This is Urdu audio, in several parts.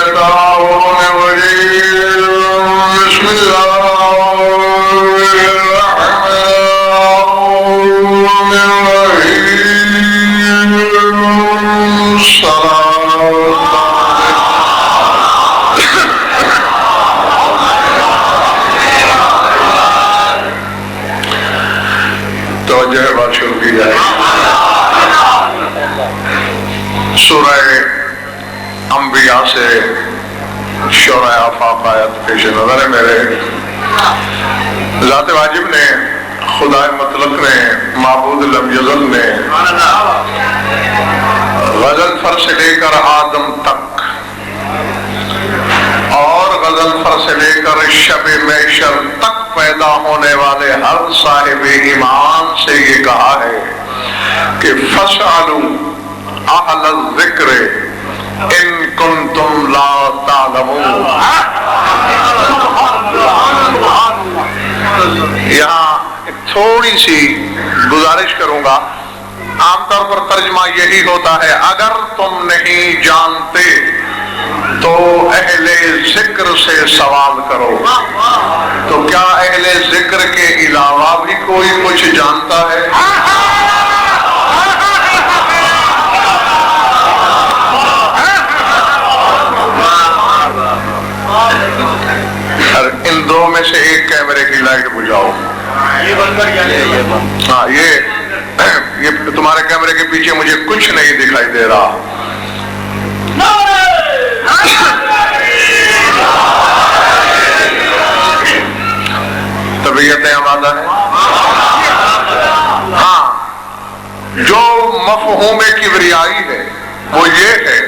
الشيطان الرجيم بسم الله الرحمن الرحيم توجہ بات شروع کی جائے. سورہ انبیاء سے شورہ آفاق آیت پیش نظر ہے میرے. ذات واجب نے، خدا مطلق نے، معبود لم یزل نے غضنفر سے لے کر آدم تک اور غضنفر سے لے کر شب محشر تک پیدا ہونے والے ہر صاحب ایمان سے یہ کہا ہے کہ فَاسْأَلُوا اہل الذکر ان کنتم لا تعلمون. یہاں ایک تھوڑی سی گزارش کروں گا. عام طور پر ترجمہ یہی ہوتا ہے اگر تم نہیں جانتے تو اہل ذکر سے سوال کرو. تو کیا اہل ذکر کے علاوہ بھی کوئی کچھ جانتا ہے؟ ان دو میں سے ایک کیمرے کی لائٹ بجھاؤ. ہاں یہ تمہارے کیمرے کے پیچھے مجھے کچھ نہیں دکھائی دے رہا. طبیعتیں آمادہ ہیں. ہاں جو مفہوم کبریائی ہے وہ یہ ہے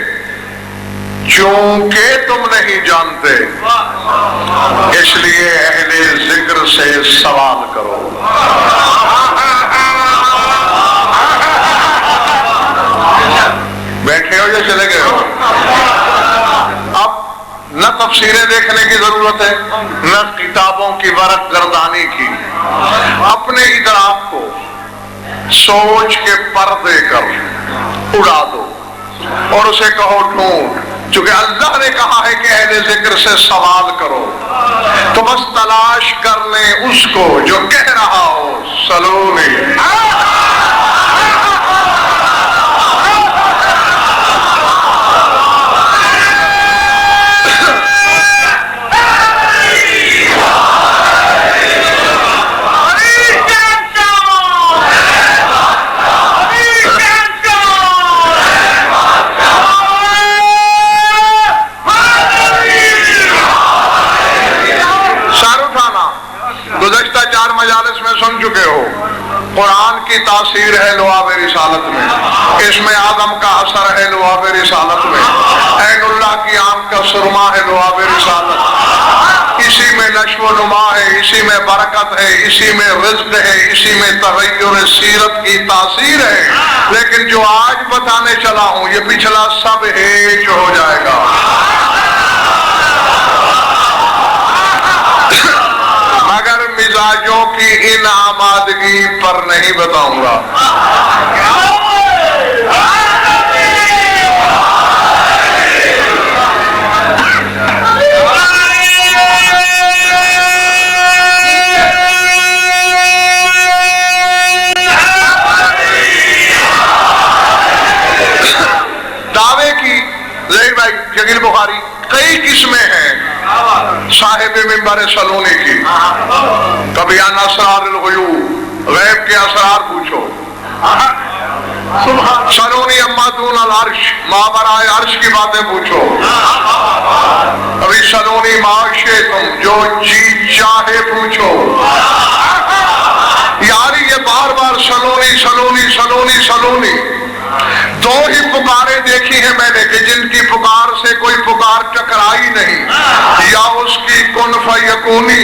چونکہ تم نہیں جانتے اس لیے اہل ذکر سے سوال کرو. بیٹھے ہو یا چلے گئے ہو؟ اب نہ تفسیریں دیکھنے کی ضرورت ہے نہ کتابوں کی ورق گردانی کی. اپنے ادراک کو سوچ کے پردے کر اڑا دو اور اسے کہو ڈھونڈ. چونکہ اللہ نے کہا ہے کہ اہل ذکر سے سوال کرو تو بس تلاش کر لیں اس کو جو کہہ رہا ہو سلونی. سن چکے ہو قرآن کی تاثیر ہے لعاب رسالت میں. اس میں آدم کا اثر ہے لعاب رسالت میں. عین اللہ کی آنکھ کا سرما ہے لعاب رسالت. اسی میں نشو و نما ہے، اسی میں برکت ہے، اسی میں رزق ہے، اسی میں تغیر سیرت کی تاثیر ہے. لیکن جو آج بتانے چلا ہوں یہ پچھلا سب ہیج ہو جائے گا. مگر مزاجوں کی ان آمادگی پر نہیں بتاؤں گا. دعوے کی زہیر بھائی شکیل بخاری کئی قسمیں ہیں صاحب منبر سلونی کی. کبھی ان اسرار الغیوب غیب کے اسرار پوچھو. سلونی اما دون العرش مابرائے عرش کی باتیں پوچھو. کبھی سلونی معاشے تم جو چیز چاہے پوچھو. یاری یہ بار بار سلونی سلونی سلونی سلونی. دو ہی پکاریں دیکھی ہیں میں نے کہ جن کی پکار سے کوئی پکار ٹکرائی نہیں. یا اس کی کن فیکونی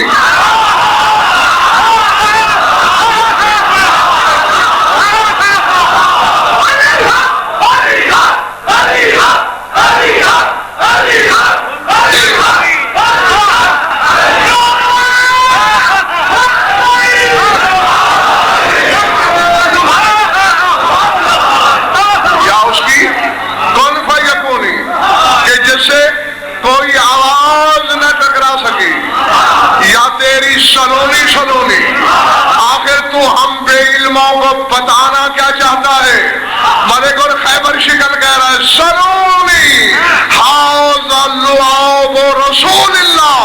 تیری سلونی سلونی، آخر تو ہم بے علموں کو بتانا کیا چاہتا ہے؟ ملک اور خیبر شکل کہہ رہا ہے سلونی حاذا لعاب رسول اللہ،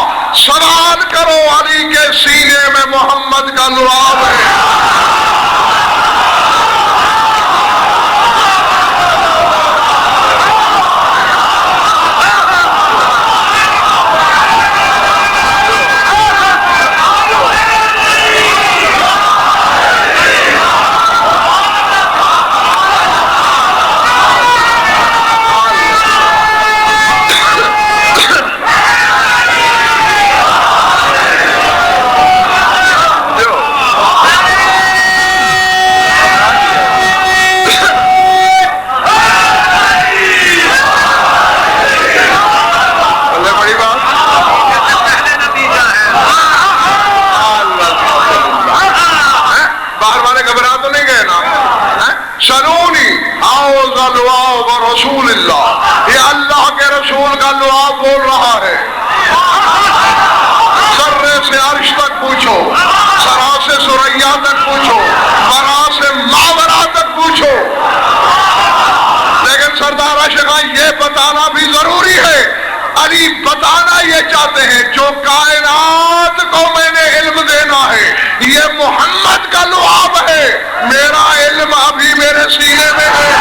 سوال کرو علی کے سینے میں محمد کا لعاب ہے۔ رسول اللہ، یہ اللہ کے رسول کا لعاب بول رہا ہے۔ ذرے سے عرش تک پوچھو، سرا سے ثریا تک پوچھو، برا سے ماورا تک پوچھو، لیکن سردار عاشقاں یہ بتانا بھی ضروری ہے، علی بتانا یہ چاہتے ہیں جو کائنات کو میں نے علم دینا ہے یہ محمد کا لعاب ہے، میرا علم ابھی میرے سینے میں ہے۔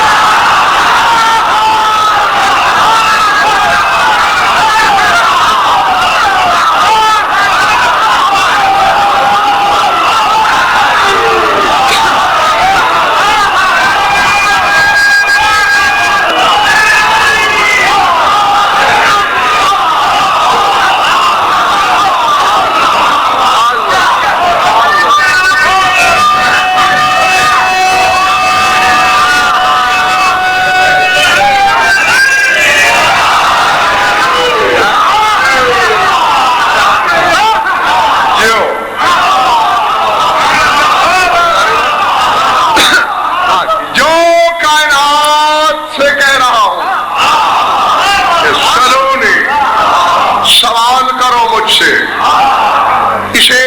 اسے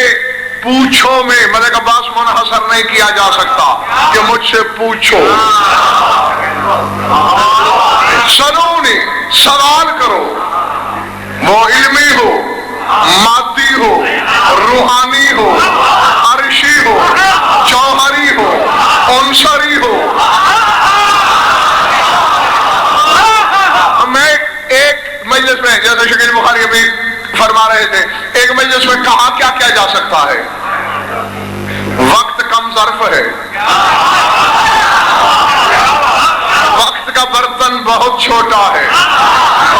پوچھو میں ملک عباس منحصر نہیں کیا جا سکتا کہ مجھ سے پوچھو، سلونی سوال کرو، وہ علمی ہو، مادی ہو، روحانی ہو، عرشی ہو، جوہری ہو، عنصری ہو۔ میں ایک مجلس میں جیسے شکیل بخاری ابھی فرما رہے تھے، ایک مجلس میں کہا کیا کیا جا سکتا ہے؟ وقت کم ظرف ہے، وقت کا برتن بہت چھوٹا ہے،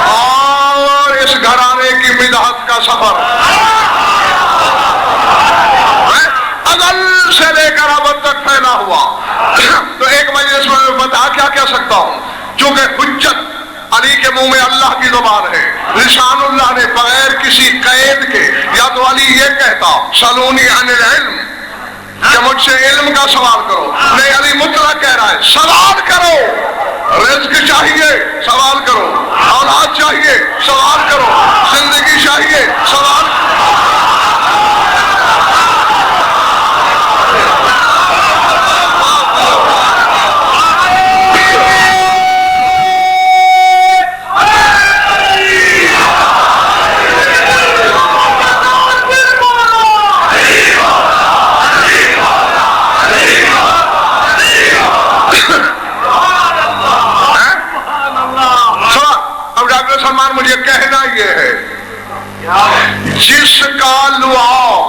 اور اس گھرانے کی مدحت کا سفر ازل سے لے کر اب تک پھیلا ہوا۔ تو ایک مجلس میں بتا کیا کہہ سکتا ہوں، چونکہ حجت علی کے منہ میں اللہ کی زبان ہے، لسان اللہ نے بغیر کسی قید کے، یا تو علی یہ کہتا سلونی عن العلم کہ مجھ سے علم کا سوال کرو، نہیں علی مطلق کہہ رہا ہے سوال کرو، رزق چاہیے سوال کرو، اولاد چاہیے سوال کرو، زندگی چاہیے سوال کرو۔ مجھے کہنا یہ ہے جس کا لعاب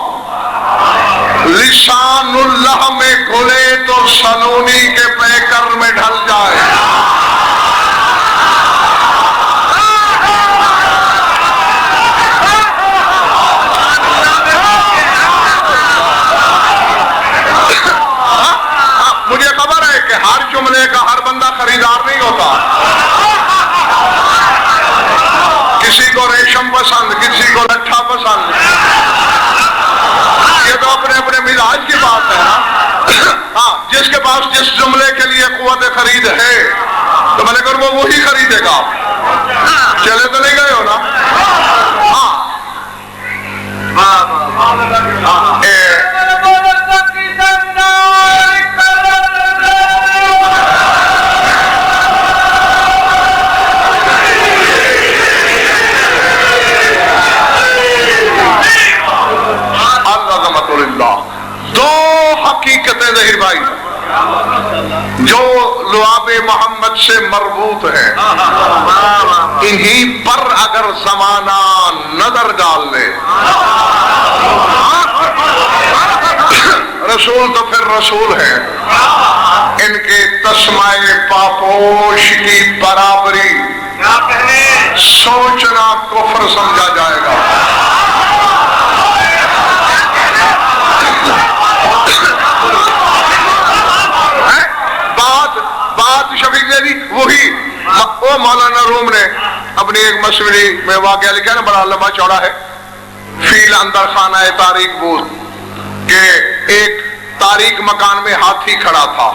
لسان اللہ میں کھلے تو سلونی کے پیکر میں ڈھل جائے۔ مجھے خبر ہے کہ ہر جملے کا ہر بندہ خریدار نہیں ہوتا، کسی کو ریشم پسند، کسی کو لٹھا پسند، یہ تو اپنے اپنے مزاج کی بات ہے نا۔ ہاں جس کے پاس جس جملے کے لیے قوت خرید ہے تو میں نے کہا وہ وہی خریدے گا، چلے تو نہیں گئے ہو نا۔ ہاں محمد سے مربوط ہے. انہی پر اگر زمانہ نظر ڈال لے رسول تو پھر رسول ہے. ان کے تسمہ پاپوش کی برابری سوچنا کفر سمجھا جائے گا. بات شفیق جی وہی وہ مولانا روم نے اپنی ایک مصوری میں واقعہ لکھا نا، بڑا لمبا چوڑا ہے. فیل اندر خانہ تاریک بود کہ ایک تاریک مکان میں ہاتھی کھڑا تھا.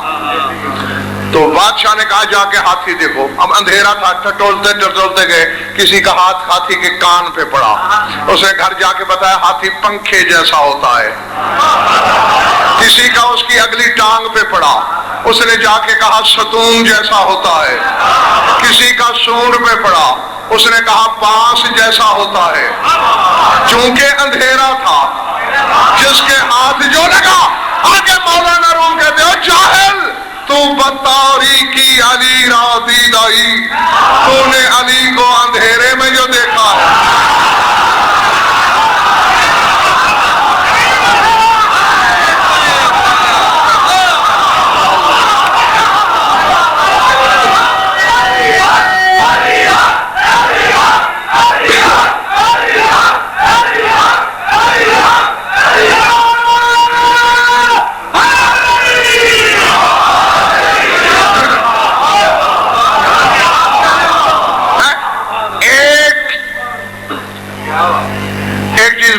تو بادشاہ نے کہا جا کے ہاتھی دیکھو. اب اندھیرا تھا، ٹٹولتے گئے، کسی کا ہاتھ ہاتھی کے کان پہ پڑا. اس نے گھر جا کے بتایا ہاتھی پنکھے جیسا ہوتا ہے. کسی کا اس کی اگلی ٹانگ پہ پڑا، اس نے جا کے کہا ستون جیسا ہوتا ہے. کسی کا سونڈ پہ پڑا، اس نے کہا بانس جیسا ہوتا ہے. چونکہ اندھیرا تھا، جس کے ہاتھ جو لگا. آگے مولانا روم کہتے ہو جاہل تو بتاریکی علی را دیدائی، تو نے علی کو اندھیرے میں جو دیکھا ہے.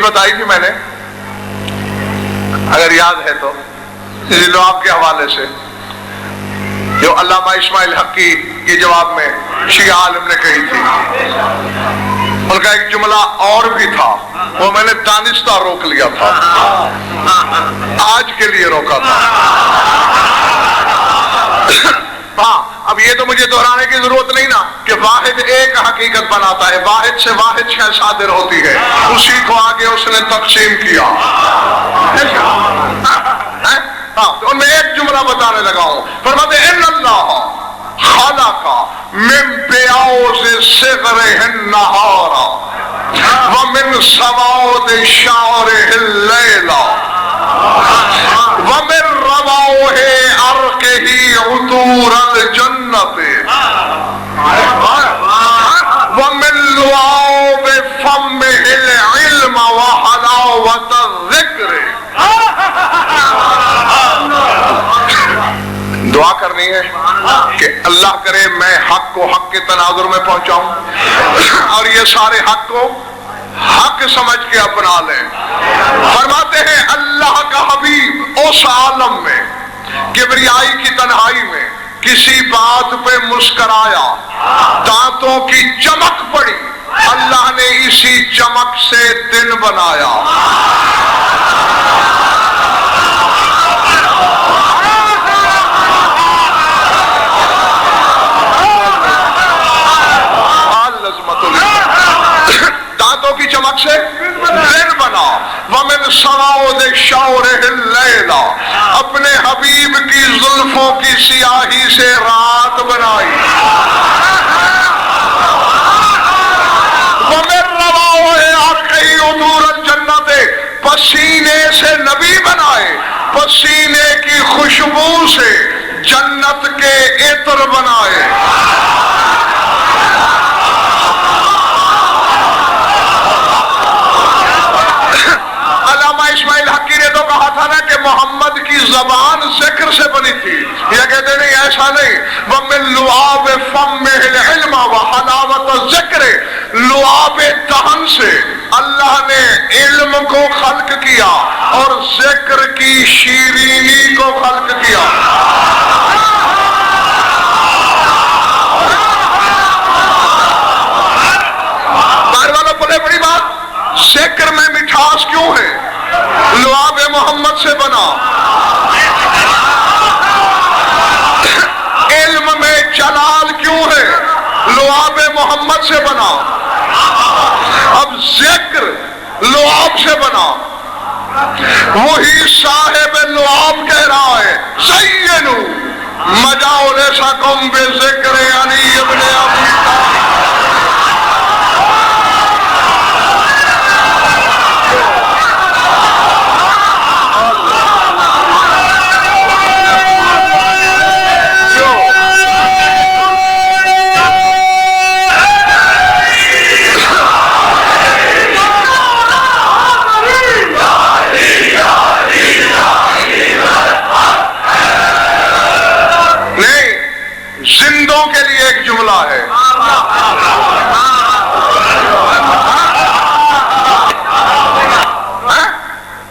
بتائی تھی میں نے، اگر یاد ہے تو لعاب کے حوالے سے، جو علامہ اسماعیل حقی کے جواب میں شیعہ عالم نے کہی تھی. ان کا ایک جملہ اور بھی تھا، وہ میں نے دانستہ روک لیا تھا، آج کے لیے روکا تھا. ہاں اب یہ تو مجھے دہرانے کی ضرورت نہیں نا کہ واحد ایک حقیقت بناتا ہے، واحد سے واحد شے صادر ہوتی ہے، اسی کو آگے اس نے تقسیم کیا. ہاں تو ان میں ایک جملہ بتانے لگا ہوں. فرماتے ان اللہ خلق من بیاض صغرہ النہار ومن سواد شعرہ اللیل ومن رواہ عرقہ عطور الجنت ومن لعاب فمہ العلم وحلاوۃ الذکر. دعا کرنی ہے کہ اللہ کرے میں حق کو حق کے تناظر میں پہنچاؤں اور یہ سارے حق کو حق سمجھ کے اپنا لیں. فرماتے ہیں اللہ کا حبیب اس عالم میں کبریائی کی تنہائی میں کسی بات پہ مسکرایا، دانتوں کی چمک پڑی، اللہ نے اسی چمک سے دن بنایا. دانتوں کی چمک سے دن بنا. ومن سواد شعرہ اللیل، اپنے حبیب کی زلفوں کی سیاہی سے رات بنائی. ومن رواہ عرقہ عطور الجنت، پسینے سے نبی بنائے، پسینے کی خوشبو سے جنت کے عطر بنائے. اسماعیل حقی نے تو کہا تھا نا کہ محمد کی زبان ذکر سے بنی تھی. یہ کہتے نہیں، ایسا نہیں. وَمِن لُعَابِ فَمِّهِ الْعِلْمَ وَحَلَاوَةَ الذِّكْرِ، لعاب دہن سے اللہ نے علم کو خلق کیا اور ذکر کی شیرینی کو خلق کیا. باہر والوں بڑے بڑی بات، ذکر میں مٹھاس کیوں ہے؟ لعاب محمد سے بنا. علم میں جلال کیوں ہے؟ لعاب محمد سے بنا. اب ذکر لعاب سے بنا. وہی صاحب لعاب کہہ رہا ہے زینو مجاؤ لسکم بذکر علی ابن ابی طالب. زندوں کے لیے ایک جملہ ہے.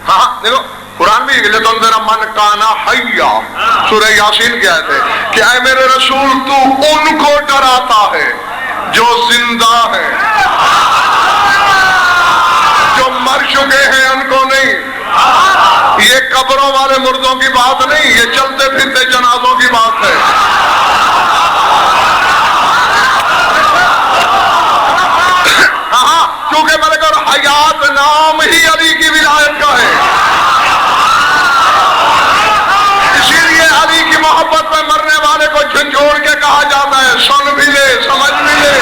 ہاں دیکھو قرآن بھی لتنذر من کان حیا، سورہ یاسین کے آیت ہے کہ اے میرے رسول تو ان کو ڈراتا ہے جو زندہ ہے، جو مر چکے ہیں ان کو نہیں. یہ قبروں والے مردوں کی بات نہیں، یہ چلتے پھرتے جنازوں کی بات ہے. کیونکہ ملک اور حیات نام ہی علی کی ولایت کا ہے، اسی لیے علی کی محبت میں مرنے والے کو جھنجھوڑ کے کہا جاتا ہے سن بھی لے سمجھ بھی لے.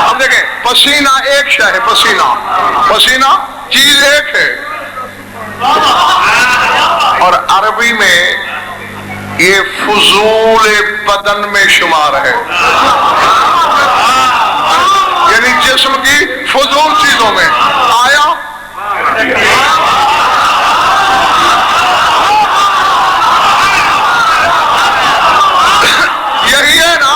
اب دیکھیں پسینہ ایک شے ہے، پسینہ چیز ایک ہے، اور عربی میں یہ فضول بدن میں شمار ہے، یعنی جسم کی فضول چیزوں میں آیا. یہی ہے نا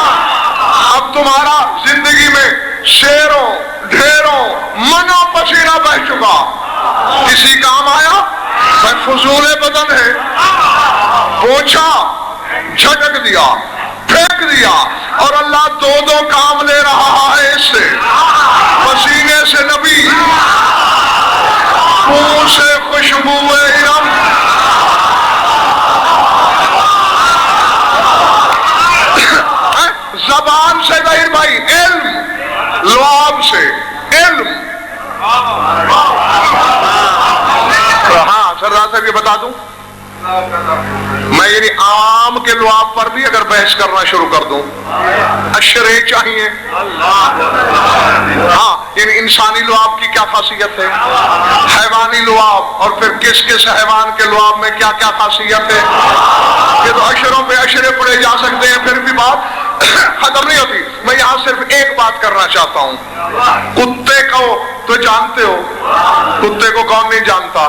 اب تمہارا زندگی میں شیروں ڈھیروں منو پسینہ بہ چکا، کسی کام آیا؟ فضول بدن ہے، پوچھا جھٹک دیا پھینک دیا، اور اللہ دو کام لے رہا ہے اس سے، پسینے سے نبی، منہ سے خوشبو ارم. زبان سے ظاہر بھائی علم، لعاب سے علم. ہاں سردار صاحب یہ بتا دوں میں، یعنی عام کے لعاب پر بھی اگر بحث کرنا شروع کر دوں اشرے چاہیے. ہاں یعنی انسانی لعاب کی کیا خاصیت ہے، حیوانی لعاب، اور پھر کس کس حیوان کے لعاب میں کیا کیا خاصیت ہے، یہ تو اشروں پہ اشرے پڑے جا سکتے ہیں، پھر بھی بات ختم نہیں ہوتی. میں یہاں صرف ایک بات کرنا چاہتا ہوں، کتے کو تو جانتے ہو، کتے کو کون نہیں جانتا؟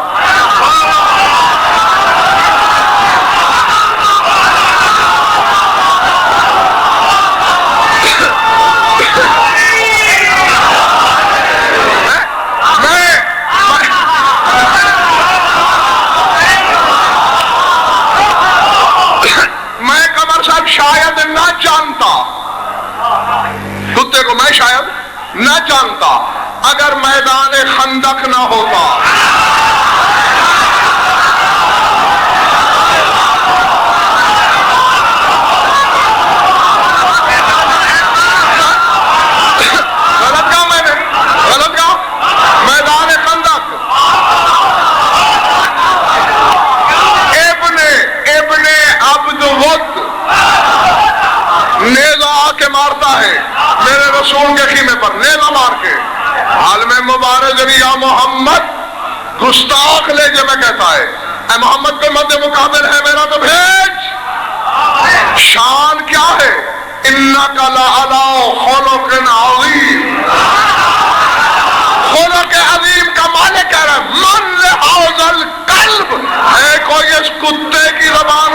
میں قمر صاحب شاید نہ جانتا، کتے کو میں شاید نہ جانتا اگر میدان خندق نہ ہوتا. غلط کہا میں نے، غلط کہا. میدان خندق ابن عبد ود نیزہ آ کے مارتا ہے میرے رسول کے خیمے پر، نیزہ مار کے. عالم مبارک یا محمد گستاخ لہجے میں کہتا ہے اے محمد کو مد مقابل ہے میرا تو بھیج. شان کیا ہے؟ انک لعلی خلق عظیم. خلق عظیم کا مالک کہہ رہا ہے من لہذا القلب ہے کوئی اس کتے کی زبان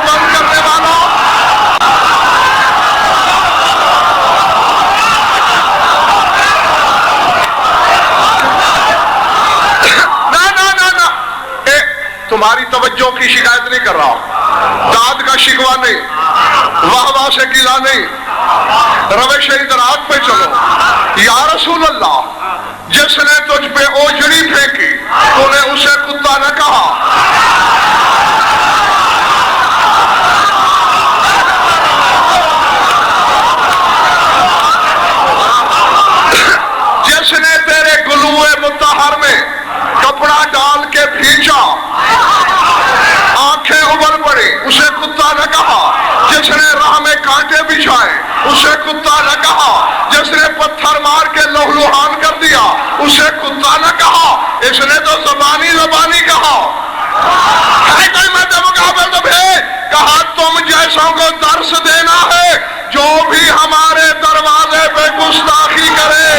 تمہاری توجہ کی شکایت نہیں کر رہا، داد کا شکوہ نہیں، واہ واہ سے گلا نہیں، روش ادراک پہ چلو۔ یا رسول اللہ، جس نے تجھ پہ اوجڑی پھینکی تو نے اسے کتا نہ کہا، جس نے تیرے گلوئے مطہر میں کپڑا ڈال کے بھیجا آنکھیں ابل پڑی اسے کتا نہ کہا، جس نے راہ میں کانٹے بچھائے اسے کتا نہ کہا، جس نے پتھر مار کے لہلوہان کر دیا اسے کتا نہ کہا، اس نے تو زبانی کہا۔ ہے کوئی مدد مقابل تو بھی کہا تم جیسوں کو درس دینا ہے، جو بھی ہمارے دروازے پہ گستاخی کرے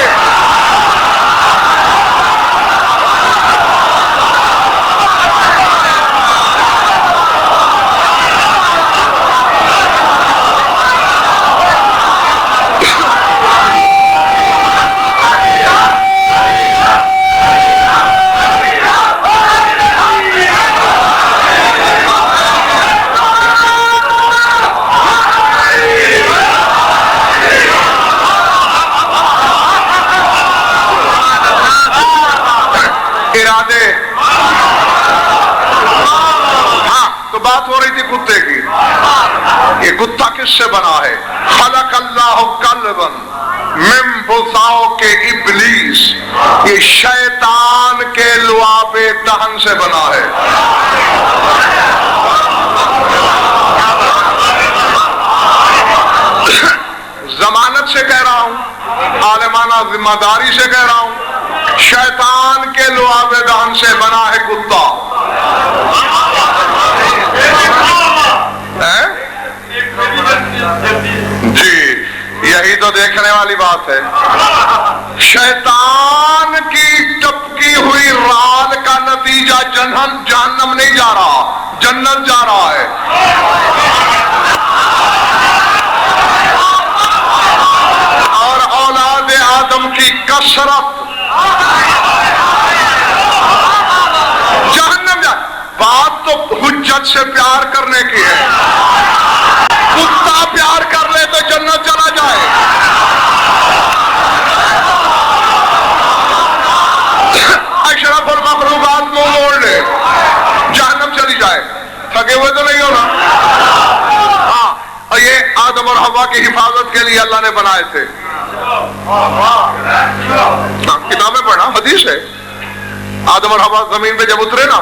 ارادے۔ ہاں تو بات ہو رہی تھی کتے کی، یہ کتا کس سے بنا ہے؟ خلق اللہ قلبا من بثاء کے ابلیس، یہ شیطان کے لعاب دہن سے بنا ہے۔ ضمانت سے کہہ رہا ہوں، عالمانہ ذمہ داری سے کہہ رہا ہوں، شیطان کے لعاب دہن سے بنا ہے کتا۔ جی یہی تو دیکھنے والی بات ہے، شیطان کی ٹپکی ہوئی رال کا نتیجہ جہنم نہیں جا رہا، جنت جا رہا ہے۔ اور اولاد آدم کی کثرت جہنم جا۔ بات تو حجت سے پیار کرنے کی ہے، کتا پیار کر لے تو جنت چلا جائے۔ اشرف المخلوقات منہ موڑ لے جہنم چلی جائے، تھکے ہوئے تو نہیں ہونا۔ ہاں اور یہ آدم اور حوا کی حفاظت کے لیے اللہ نے بنائے تھے۔ کتابیں پڑھنا، حدیث ہے، آدم اور حوا زمین پہ جب اترے نا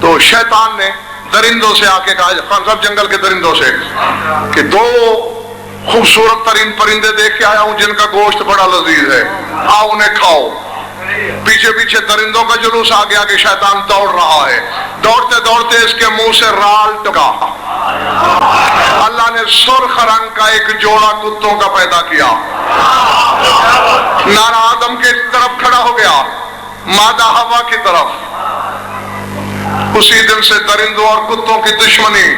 تو شیطان نے درندوں سے آ کے کہا، خان صاحب جنگل کے درندوں سے، کہ دو خوبصورت ترین پرندے دیکھ کے آیا ہوں جن کا گوشت بڑا لذیذ ہے، آؤ انہیں کھاؤ۔ پیچھے پیچھے درندوں کا جلوس آ گیا کہ شیطان دوڑ رہا ہے، دوڑتے دوڑتے اس کے منہ سے رال ٹکا، اللہ نے سرخ رنگ کا ایک جوڑا کتوں کا پیدا کیا، نارا آدم کی طرف کھڑا ہو گیا، مادہ ہوا کی طرف۔ اسی دن سے درندوں اور کتوں کی دشمنی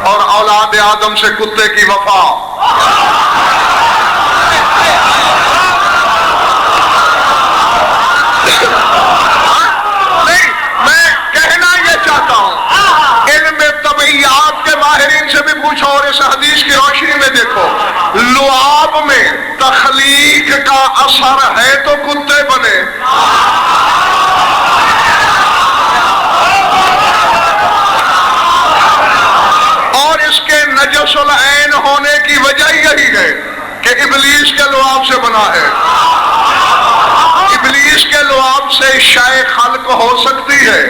اور اولاد آدم سے کتے کی وفا۔ نہیں، میں کہنا یہ چاہتا ہوں، علم طبعیات کے ماہرین سے بھی پوچھو اور اس حدیث کی روشنی میں دیکھو، لعاب میں تخلیق کا اثر ہے تو کتے بنے۔ اور اس کے نجس العین ہونے کی وجہ یہی ہے کہ ابلیس کے لعاب سے بنا ہے۔ ابلیس کے لعاب سے شے خلق ہو سکتی ہے۔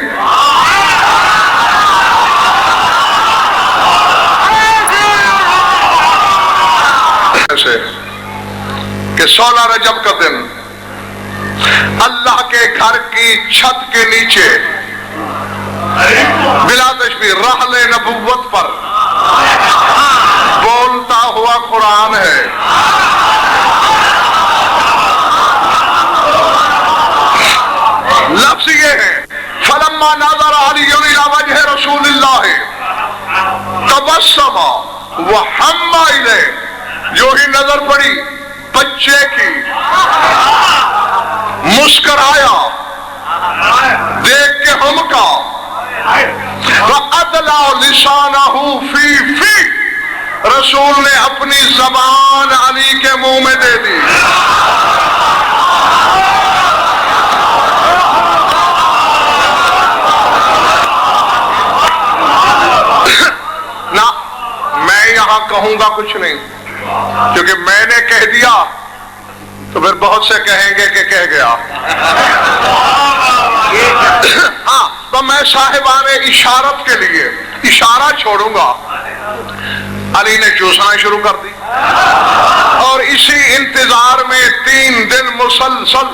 کہ 16 رجب کا دن اللہ کے گھر کی چھت کے نیچے بلا تشبیہ رحل نبوت پر بولتا ہوا قرآن ہے۔ لفظ یہ ہے، فلما نظر علی الی وجہ رسول اللہ تبسم وحم الیہ، جو ہی نظر پڑی بچے کی مسکرایا، دیکھ کے ہم کا فَأَدْلَى لِسَانَهُ فِي فِي، رسول نے اپنی زبان علی کے منہ میں دے دی. نہ میں یہاں کہوں گا کچھ نہیں، کیونکہ میں نے کہہ دیا تو پھر بہت سے کہیں گے کہ کہہ گیا. ہاں تو میں صاحبان اشارت کے لیے اشارہ چھوڑوں گا. علی نے چوسنا شروع کر دی، اور اسی انتظار میں 3 دن مسلسل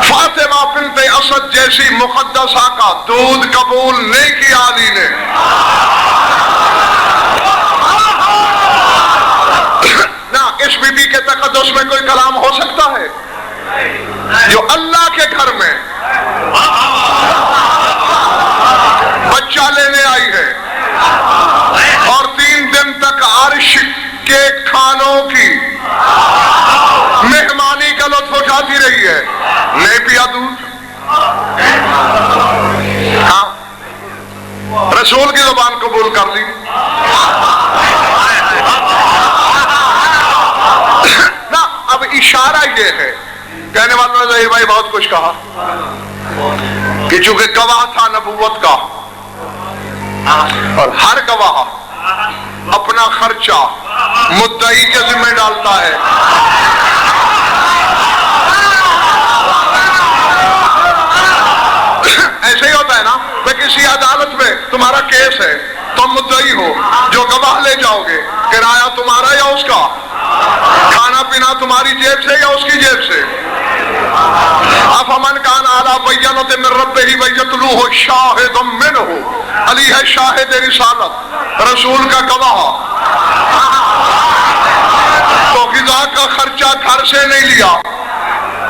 فاطمہ بنت اسد جیسی مقدسہ کا دودھ قبول نہیں کیا علی نے. نہ اس بی بی کے تقدس میں کوئی کلام ہو سکتا ہے جو اللہ کے گھر میں بچہ لینے آئی ہے اور 3 دن تک عرش کے کھانوں کی مہمانی کا لطف اٹھاتی رہی ہے. نہیں پیا دودھ. ہاں رسول کی زبان قبول کر لی. نا اب اشارہ یہ ہے، کہنے والوں نے ظاہر بھائی بہت کچھ کہا کہ چونکہ گواہ تھا نبوت کا، اور ہر گواہ اپنا خرچہ مدعی کے ذمہ ڈالتا ہے. ایسے ہی ہوتا ہے نا، میں کسی عدالت میں تمہارا کیس ہے، تم مدعی ہو، جو گواہ لے جاؤ گے کرایہ تمہارا یا اس کا، کھانا پینا تمہاری جیب سے یا اس کی جیب سے. افمن کان علی بینۃ من ربہ ویتلوہ شاہد منہ، علی ہے شاہد رسالت، رسول کا گواہ. تو غذا کا خرچہ گھر سے نہیں لیا.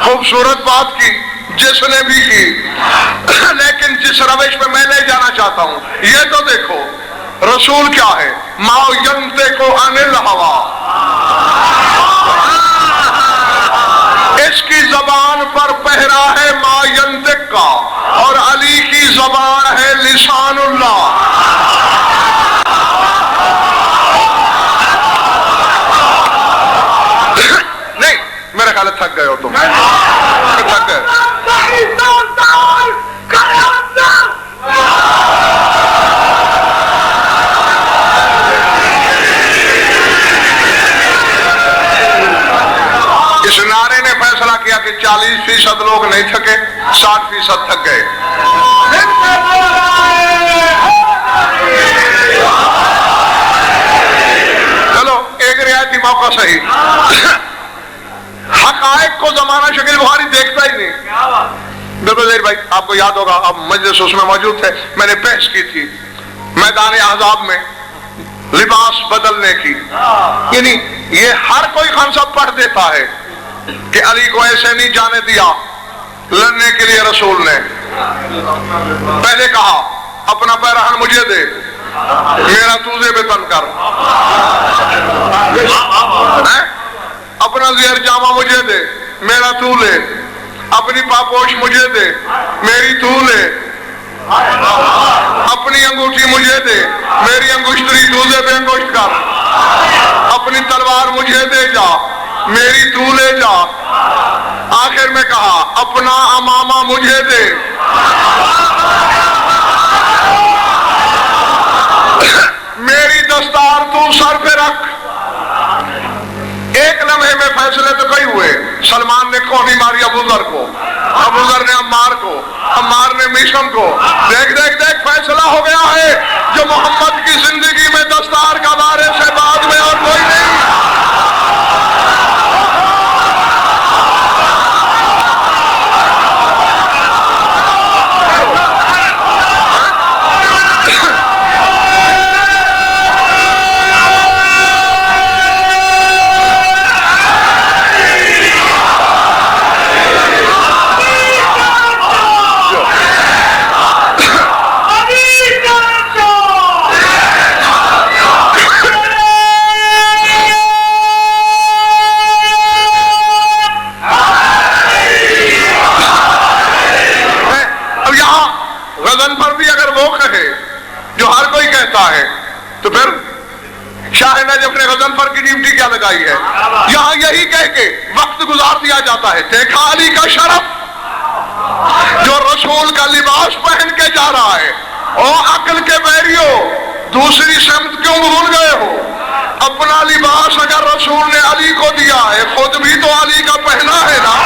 خوبصورت بات کی جس نے بھی کی، لیکن جس روش پہ میں لے جانا چاہتا ہوں یہ تو دیکھو رسول کیا ہے، ما ینطق عن الہوی، اس کی زبان پر پہرا ہے ما ینطق کا، اور علی کی زبان ہے لسان اللہ. نہیں میرے خیال تھک گئے ہو تم، تھک گئے. اس نعرے نے فیصلہ کیا کہ 40% لوگ نہیں تھکے، 60% تھک گئے. چلو ایک رعایتی موقع صحیح. حقائق کو زمانہ شکیل بخاری دیکھتا ہی نہیں. بالکل زہیر بھائی آپ کو یاد ہوگا، اب مجلس اس میں موجود تھے، میں نے بحث کی تھی میدان احزاب میں لباس بدلنے کی. یعنی یہ ہر کوئی خمسہ پڑھ دیتا ہے کہ علی کو ایسے نہیں جانے دیا لڑنے کے لیے. رسول نے پہلے کہا اپنا پیرہن مجھے دے، میرا توزے پہ تن کر. اپنا زیر جامہ مجھے دے، میرا تو لے. اپنی پاپوش مجھے دے، میری تو لے. اپنی انگوٹھی مجھے دے، میری انگشتری توزے پہ انگشت کر. اپنی تلوار مجھے دے جا، میری تو لے جا. آخر میں کہا اپنا امامہ مجھے دے. میری دستار تو سر پہ رکھ. ایک لمحے میں فیصلے تو کئی ہوئے. سلمان نے کونی ماری ابو ذر کو، ابو ذر نے عمار کو، عمار نے میشم کو. دیکھ دیکھ دیکھ فیصلہ ہو گیا ہے جو محمد کی زندگی میں دستار کا وارث ہے، بعد میں اور کوئی نہیں. جاتا ہے. دیکھا علی کا شرف جو رسول کا لباس پہن کے جا رہا ہے. او عقل کے بیریو, دوسری سمت کیوں بھول گئے ہو؟ اپنا لباس اگر رسول نے علی کو دیا ہے, خود بھی تو علی کا پہنا ہے نا.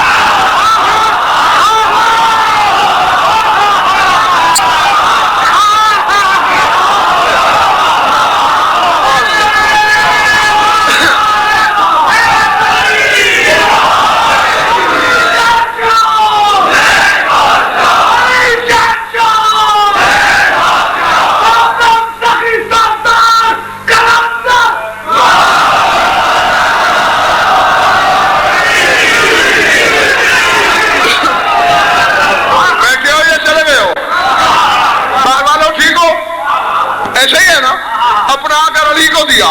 اپنا اگر علی کو دیا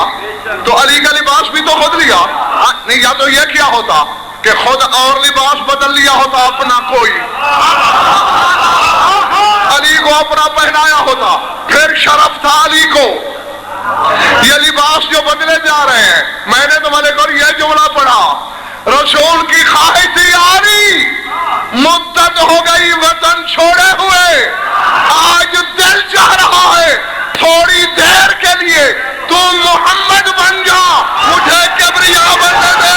تو علی کا لباس بھی تو خود لیا نہیں. یا تو یہ کیا ہوتا کہ خود اور لباس بدل لیا ہوتا اپنا, کوئی علی کو اپنا پہنایا ہوتا. پھر شرف تھا علی کو. یہ لباس جو بدلے جا رہے ہیں, میں نے تمہارے کو یہ جملہ پڑھا, رسول کی خواہش تھی علی مدت ہو گئی وطن چھوڑے ہوئے, آج دل چاہ رہا ہے تھوڑی دیر کے لیے تو محمد بن جا, مجھے کبریا بننے دے.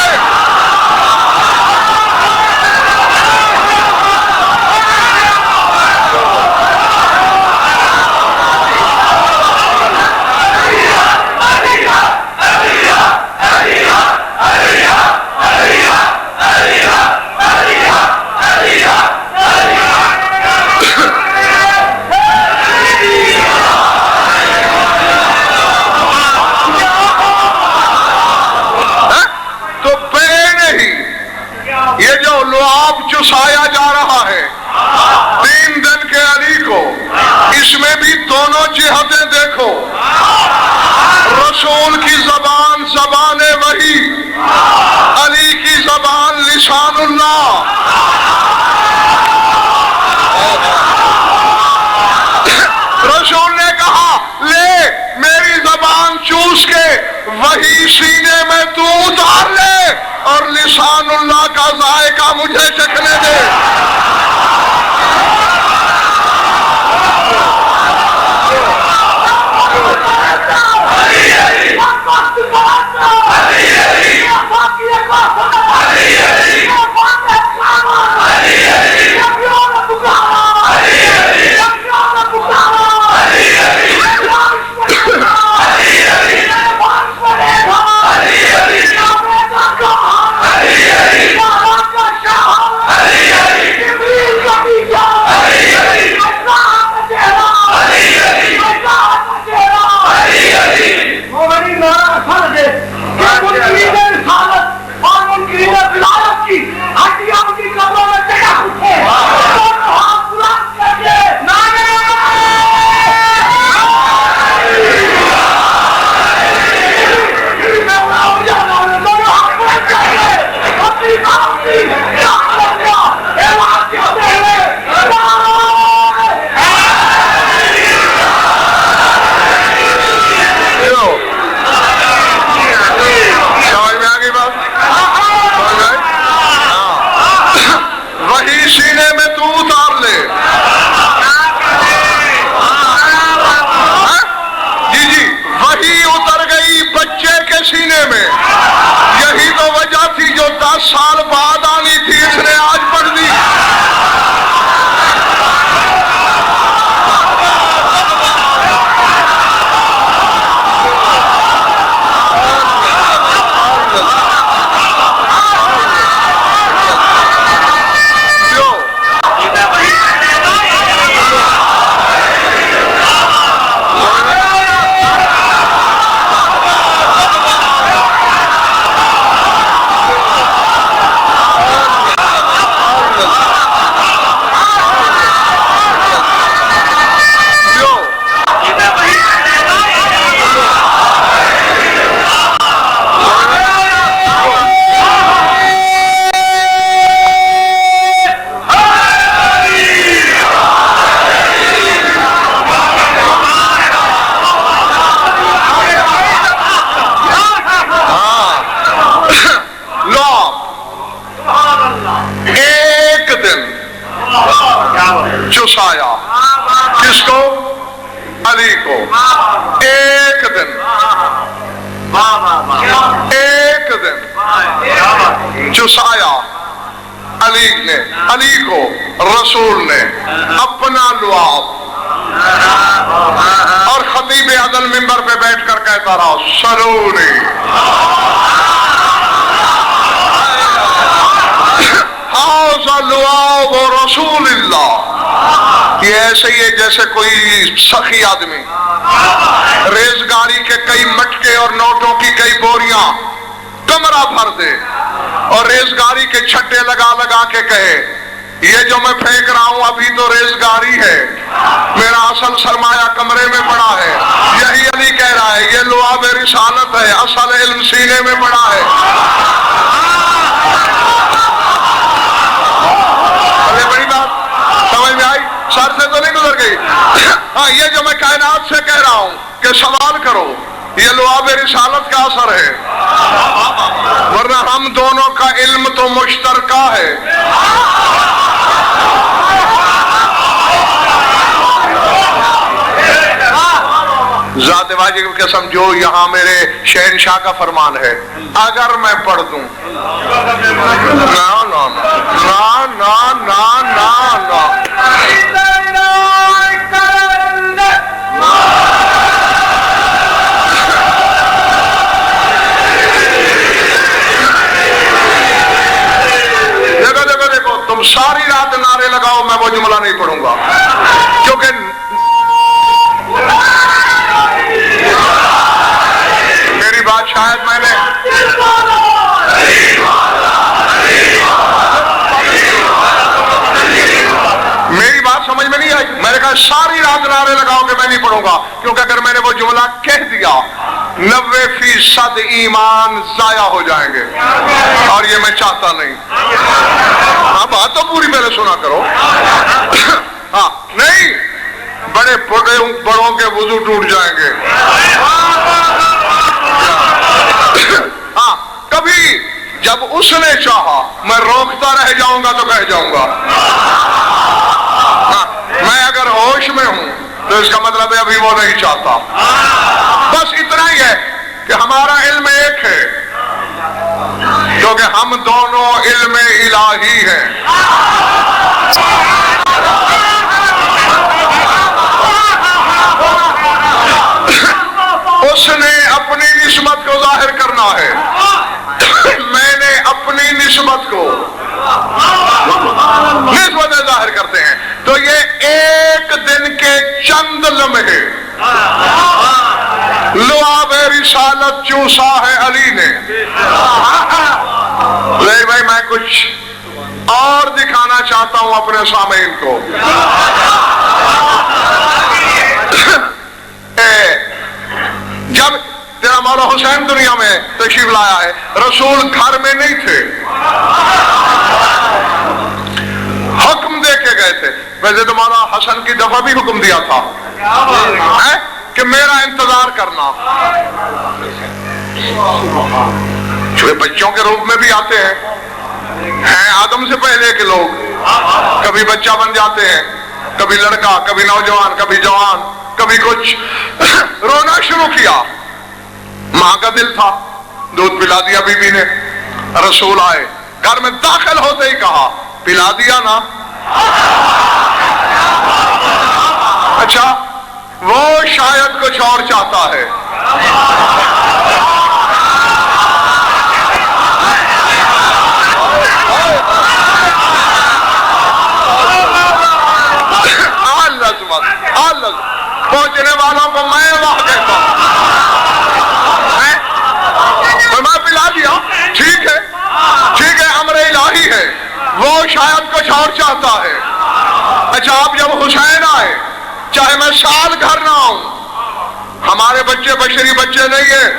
چسایا جا رہا ہے 3 دن کے علی کو, اس میں بھی دونوں جہتیں دیکھو. رسول کی زبان زبان وحی, علی کی زبان لسان اللہ. رسول نے کہا لے میری زبان چوس کے وحی سینے میں تو اتار لے اور لسان اللہ کا ذائقہ مجھے چکھنے دے. Ali ایک دن چسایا کس کو؟ علی کو. ایک دن چسایا علی نے، علی کو رسول نے اپنا لعاب. اور خطیب عدل منبر پہ بیٹھ کر کہتا رہا سرونی ہاذا لعاب رسول اللہ. یہ ایسے ہی ہے جیسے کوئی سخی آدمی ریزگاری کے کئی مٹکے اور نوٹوں کی کئی بوریاں کمرہ بھر دے اور ریزگاری کے چھٹے لگا لگا کے کہے یہ جو میں پھینک رہا ہوں ابھی تو ریزگاری ہے، میرا اصل سرمایہ کمرے میں پڑا ہے. یہی علی کہہ رہا ہے یہ لعاب رسالت ہے، اصل علم سینے میں پڑا ہے. بڑی بات سمجھ میں آئی؟ سر سے تو نہیں گزر گئی؟ ہاں، یہ جو میں کائنات سے کہہ رہا ہوں کہ سوال کرو یہ لعاب رسالت کا اثر ہے، ورنہ ہم دونوں کا علم تو مشترکہ ہے. ذات واجب کی قسم جو یہاں میرے شہنشاہ کا فرمان ہے اگر میں پڑھ دوں دیکھو تم ساری رات نعرے لگاؤ میں وہ جملہ نہیں پڑھوں گا کیونکہ میری بات شاید میں نے میری بات سمجھ میں نہیں آئی. میں نے کہا ساری رات نعرے لگاؤ کہ میں نہیں پڑھوں گا کیونکہ اگر میں نے وہ جملہ کہہ دیا 90% ایمان ضائع ہو جائیں گے اور یہ میں چاہتا نہیں. ہاں بات تو پوری پہلے سنا کرو. ہاں نہیں بڑے بڑوں کے وضو ٹوٹ جائیں گے. ہاں کبھی جب اس نے چاہا میں روکتا رہ جاؤں گا تو کہہ جاؤں گا. ہاں میں اگر ہوش میں ہوں تو اس کا مطلب ہے ابھی وہ نہیں چاہتا. بس اتنا ہی ہے کہ ہمارا علم ایک ہے کیونکہ ہم دونوں علم الہی ہیں. اس نے اپنی نسبت کو ظاہر کرنا ہے، میں نے اپنی نسبت کو نسبتیں ظاہر کرتے ہیں. تو یہ ایک دن کے چند لمحے لعاب رسالت چوسا ہے علی نے. بھائی میں کچھ اور دکھانا چاہتا ہوں اپنے سامعین کو. جب تیرا مولا حسین دنیا میں تشریف لایا ہے رسول گھر میں نہیں تھے، حکم دے کے گئے تھے. ویسے تو مولا حسن کی دفعہ بھی حکم دیا تھا کہ میرا انتظار کرنا. چھوٹے بچوں کے روپ میں بھی آتے ہیں آدم سے پہلے کے لوگ، کبھی بچہ بن جاتے ہیں، کبھی لڑکا، کبھی نوجوان، کبھی جوان، کبھی کچھ. رونا شروع کیا، ماں کا دل تھا، دودھ پلا دیا بیوی نے. رسول آئے، گھر میں داخل ہوتے ہی کہا پلا دیا نا. اچھا وہ شاید کچھ اور چاہتا ہے. پہنچنے والوں کو میں وہاں کہتا ہوں میں پلا دیا، ٹھیک ہے امر الہی ہے، وہ شاید کچھ اور چاہتا ہے. اچھا اب جب حسین آئے، چاہے میں سال گھر نہ آؤں، ہمارے بچے بشری بچے نہیں ہیں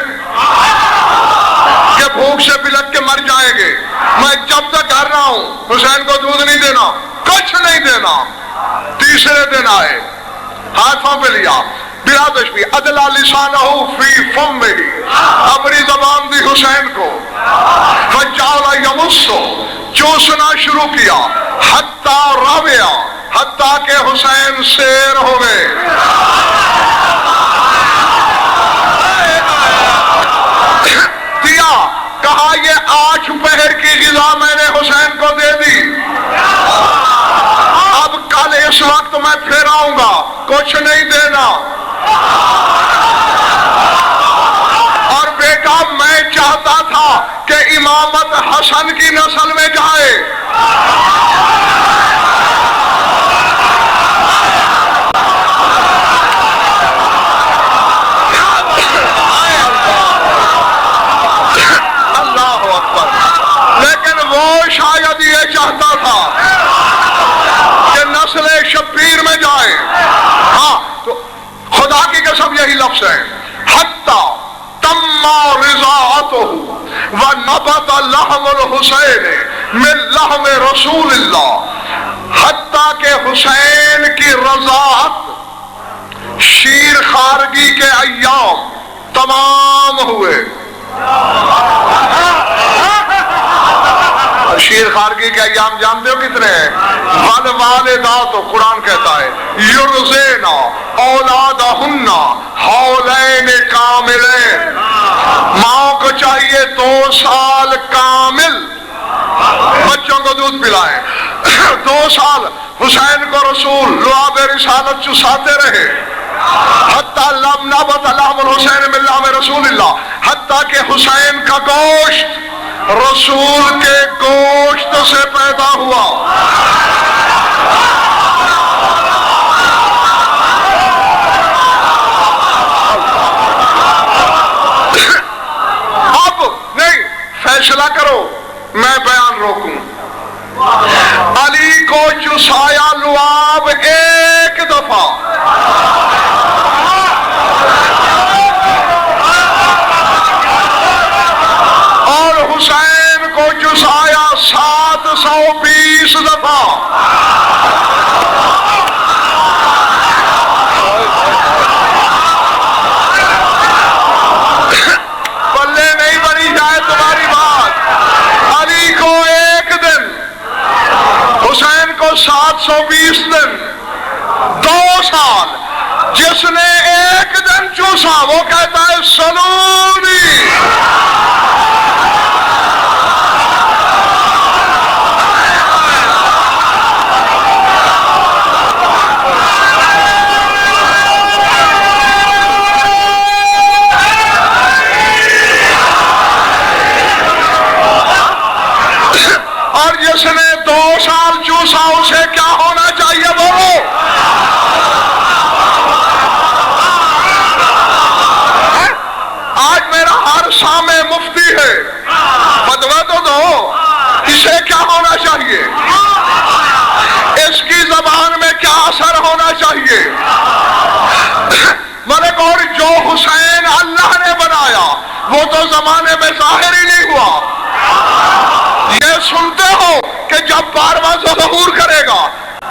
کہ بھوک سے بلک کے مر جائیں گے. میں جب تک گھر نہ آؤں حسین کو دودھ نہیں دینا، کچھ نہیں دینا. تیسرے دن آئے، ہاتھوں پہ لیا بلا تشبیہ ادلا لسانہ فی فمہ اپنی زبان دی حسین کو فجعل یمسو چوسنا شروع کیا حتی راویا حتیٰ کہ حسین سیر ہوئے دیا کہا یہ 8 پہر کی غذا میں نے حسین کو دے دی اب کل اس وقت میں پھر آؤں گا کچھ نہیں دینا اور بیٹا میں چاہتا تھا کہ امامت حسن کی نسل میں جائے اللہ اکبر لیکن وہ شاید یہ چاہتا تھا کہ نسل شبیر میں جائے ہاں تو خدا کی قسم یہی لفظ ہے حتی تم رضاعتہ ونبت لحم الحسین من لحم رسول اللہ حتیٰ کہ حسین کی رضاعت شیر خارگی کے ایام تمام ہوئے شیر خارگی کے ایام جانتے ہو کتنے ہیں والوالدات قرآن کہتا ہے یرزینا اولادہن حولین کاملین ماں کو چاہیے 2 سال کامل بچوں کو دودھ پلائیں 2 سال حسین کو رسول لعاب رسالت چساتے رہے حتیٰ لم نبت لحم الحسین من لحم رسول اللہ حتیٰ کہ حسین کا گوشت رسول کے گوشت سے پیدا ہوا اب نہیں فیصلہ کرو میں بیان روکوں علی کو چسایا لعاب 1 دفعہ اور حسین کو چسایا 720 دفعہ پلے نہیں بنی جائے تمہاری بات علی کو 1 دن حسین کو 720 دن 2 سال جس نے 1 دن چوسا وہ کہتا ہے سلونی اور جس نے 2 سال چوسا اسے کیا ہونا چاہیے بولو آج میرا ہر سامع مفتی ہے فتویٰ تو دو اسے کیا ہونا چاہیے اس کی زبان میں کیا اثر ہونا چاہیے ملک اور جو حسین اللہ نے بنایا وہ تو زمانے میں ظاہر ہی نہیں ہوا یہ سنتے ہو کہ جب 12واں ظہور کرے گا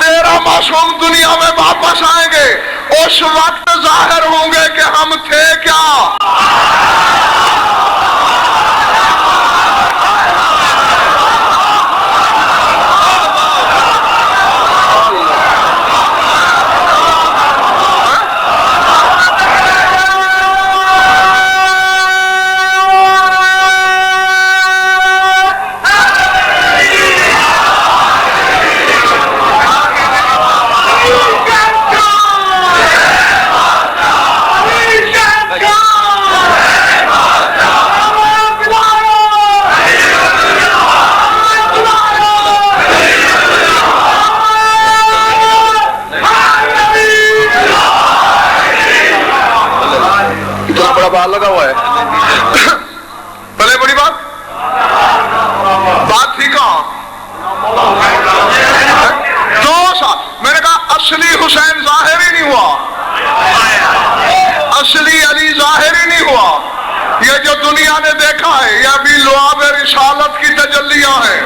13 معصوم دنیا میں واپس آئیں گے اس وقت ظاہر ہوں گے کہ ہم تھے کیا لگا ہوا ہے پہلے بڑی بات تھی کہاں 2 سال میں نے کہا اصلی حسین ظاہر ہی نہیں ہوا اصلی علی ظاہر ہی نہیں ہوا یہ جو دنیا نے دیکھا ہے یہ ابھی لعاب رسالت کی تجلیاں ہیں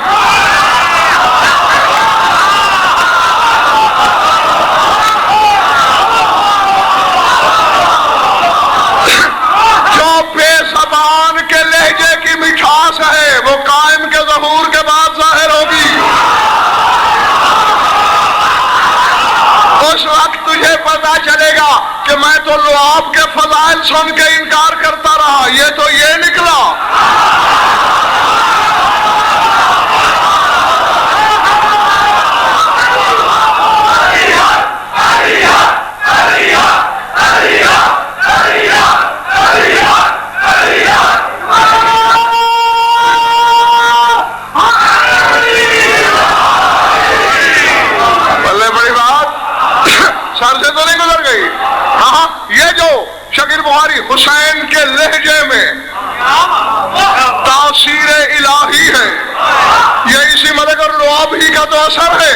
پتا چلے گا کہ میں تو لعاب کے فضائل سن کے انکار کرتا رہا، یہ تو یہ نکلا۔ سر سے تو نہیں گزر گئی؟ ہاں، یہ جو شکیل بخاری حسین کے لہجے میں تاثیر الہی ہے، یہ اسی ملک اور لعاب ہی کا تو اثر ہے۔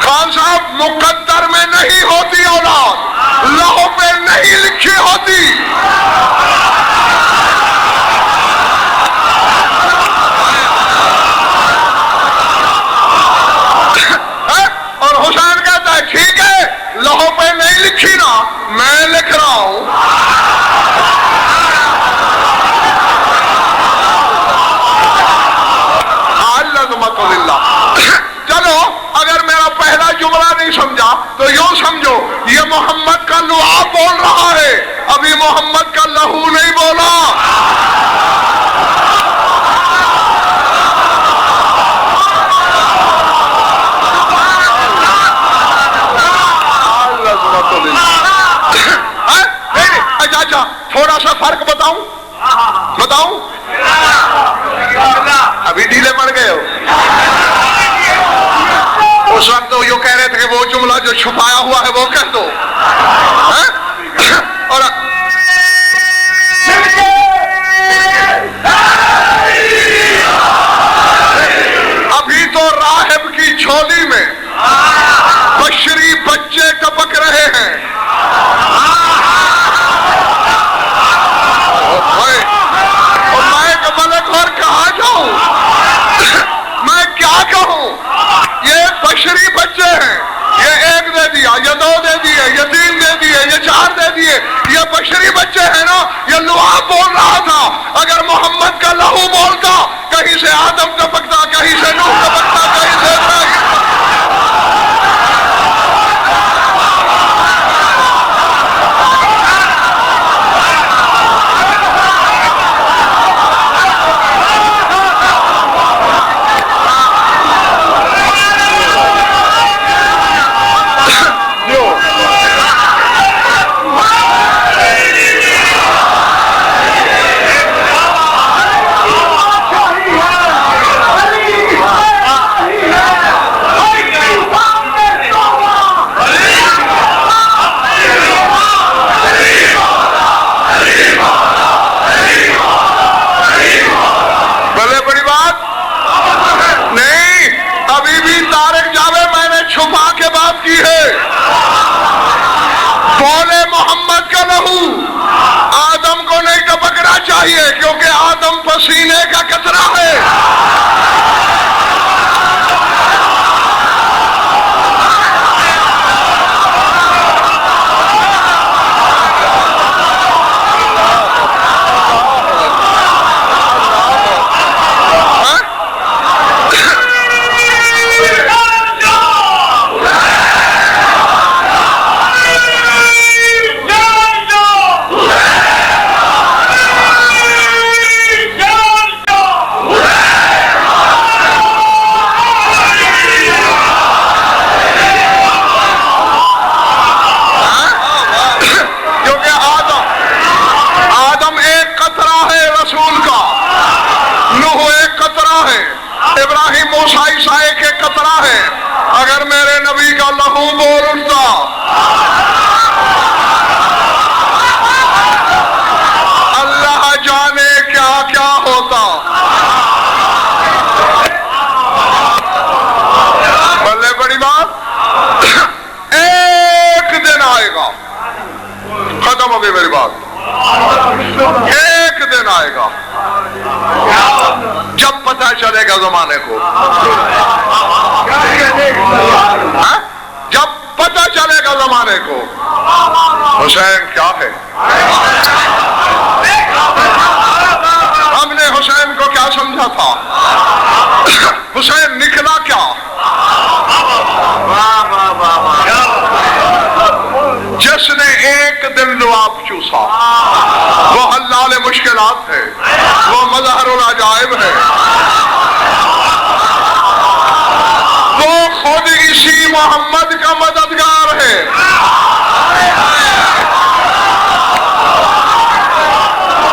خان صاحب، مقدر میں نہیں ہوتی اولاد، لوح پہ نہیں لکھی ہوتی۔ اور حسین کہتا ہے ٹھیک ہے، لوح پہ نہیں لکھی نا، میں لکھ رہا ہوں۔ چلو، اگر میرا پہلا جملہ نہیں سمجھا تو یوں سمجھو، یہ محمد کا لعاب بول رہا ہے، ابھی محمد کا لہو نہیں بولا۔ اچھا، تھوڑا سا فرق بتاؤں؟ ابھی ڈھیلے پڑ گئے ہو؟ اس وقت تو یہ کہہ رہے تھے کہ وہ جملہ جو چھپایا ہوا ہے وہ کہہ دو۔ اور ابھی تو راہب کی جھولی میں بشری بچے ٹپک رہے ہیں۔ اور کہاں جاؤں؟ میں کیا کہوں؟ یہ بشری بچے ہیں، یہ ایک دے دیا، یہ دو دے دیے، یہ تین دے دیے، یہ چار دے دیے، یہ بشری بچے ہیں نا۔ یہ لعاب بول رہا تھا، اگر محمد کا لہو بولتا، کہیں سے آدم ٹپکتا، کہیں سے نوح ٹپکتا، کہیں سے ابراہیم۔ بولے محمد کا لہو آدم کو نہیں ٹپکنا چاہیے، کیونکہ آدم پسینے کا قطرہ ہے۔ ابراہیم موسیٰ عیسیٰ کے قطرہ ہے، اگر میرے نبی کا لہو بول اٹھتا، اللہ جانے کیا کیا ہوتا۔ بلے بڑی بات، ایک دن آئے گا، ختم ہو گئی میری بات، ایک دن آئے گا جب پتہ چلے گا زمانے کو، جب پتہ چلے گا زمانے کو حسین کیا ہے۔ ہم نے حسین کو کیا سمجھا تھا، حسین نکلا کیا؟ جس نے ایک دن لعاب چوسا وہ حلال مشکلات ہے، وہ مظہر العجائب ہے، وہ خود اسی محمد کا مددگار ہے۔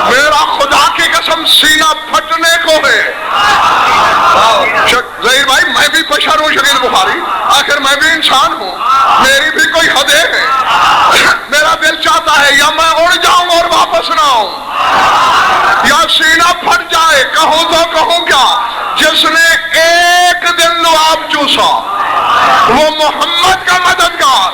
میرا خدا کی قسم سینہ پھٹنے کو ہے۔ ظہیر بھائی میں بھی بشر ہوں شکیل بخاری، آخر میں بھی انسان ہوں، میری بھی کوئی حدیں ہیں۔ میرا دل چاہتا ہے یا میں اڑ جاؤں اور واپس نہ آؤں، یا سینہ پھٹ جائے۔ کہوں تو کہوں کیا؟ جس نے ایک دن لعاب چوسا وہ محمد کا مددگار۔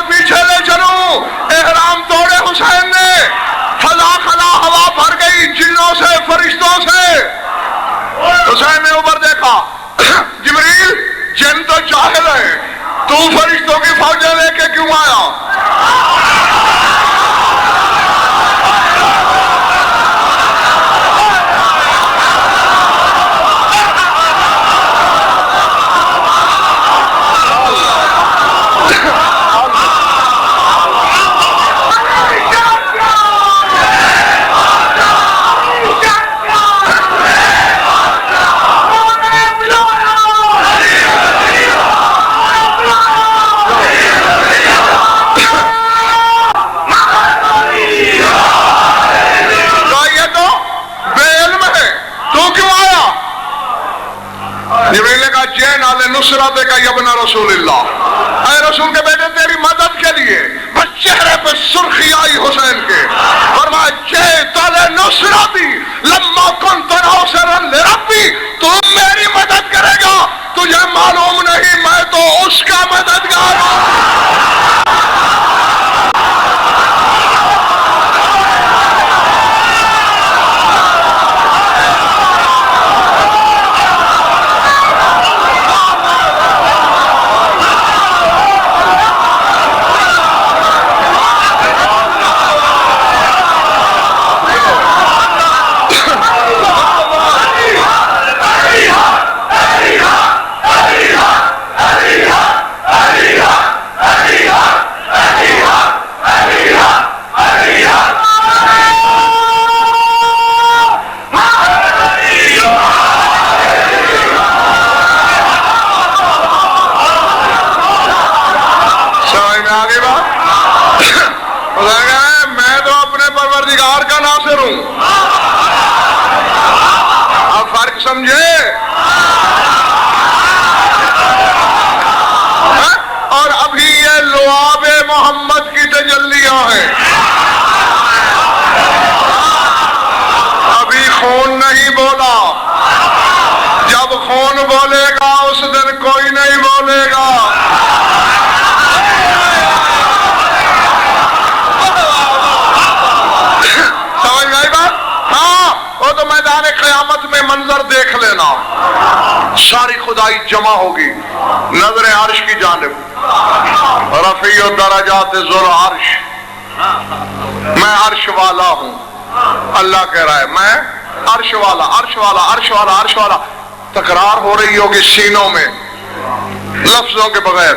پیچھے لے چلوں، احرام توڑے حسین نے، فضا خلا ہوا بھر گئی جنوں سے فرشتوں سے۔ حسین نے اوپر دیکھا، جبریل جن تو جاہل ہے، تو فرشتوں کی فوجیں لے کے کیوں آیا؟ نصرت کا ابن رسول اللہ، اے رسول کے بیٹے تیری مدد کے لیے۔ بس چہرے پہ سرخی آئی حسین کے، فرمایا جئت لنصرتی لما كنت ناصرا لربی، تو میری مدد کرے گا، تجھے معلوم نہیں میں تو اس کا مددگار ہوں۔ اور ابھی یہ لعاب محمد کی تجلیاں ہیں، ابھی خون نہیں بولا، جب خون بولے گا اس دن کوئی نہیں بولے گا۔ سمجھ گئی بات؟ ہاں، وہ تو میدان قیامت میں منظر دیکھ لینا، ساری خدائی جمع ہوگی نظر عرش کی جانب، رفیع الدرجات ذو العرش، میں عرش والا ہوں، اللہ کہہ رہا ہے میں عرش والا، عرش والا، عرش والا، عرش والا، تکرار ہو رہی ہوگی سینوں میں لفظوں کے بغیر۔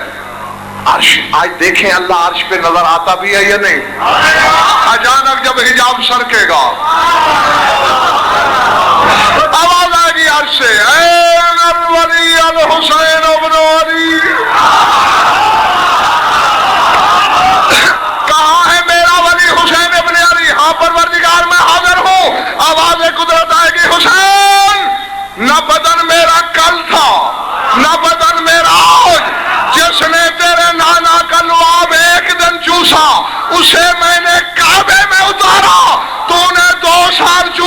عرش، آج دیکھیں اللہ عرش پہ نظر آتا بھی ہے یا نہیں؟ اچانک جب حجاب سرکے گا آواز آئے گی عرش سے، این الولی الحسین ابن علی، کہاں ہے میرا ولی حسین ابن علی؟ ہاں پروردگار میں حاضر ہوں۔ آواز قدرت آئے گی، حسین نہ بدن میرا کل تھا نہ بدن میرا آج، جس نے تیرے نانا کا لعاب ایک دن چوسا اسے میں نے کعبے میں اتارا، تو نے 2 سال چوسا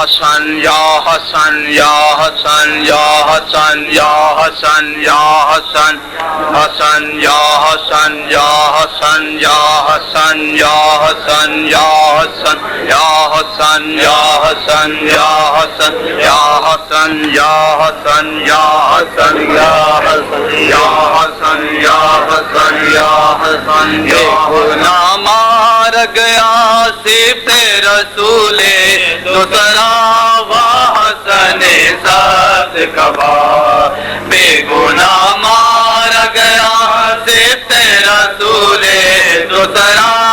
Hassan, Ya Hassan, Ya Hassan, Ya Hassan, Ya Hassan, Ya Hassan, Hassan, Ya Hassan, Ya Hassan, Ya Hassan, Ya Hassan, Ya Hassan, Ya Hassan, Ya Hassan, Ya Hassan, Ya Hassan, Ya Hassan, Ya Hassan, Ya Hassan, Ya Hassan, Ya Hassan, Ya Hassan, Ya Hassan, مار گیا صرف رسول تو تراوا حسن سات کبا بے گناہ مار گیا صرف رسول تو تراوا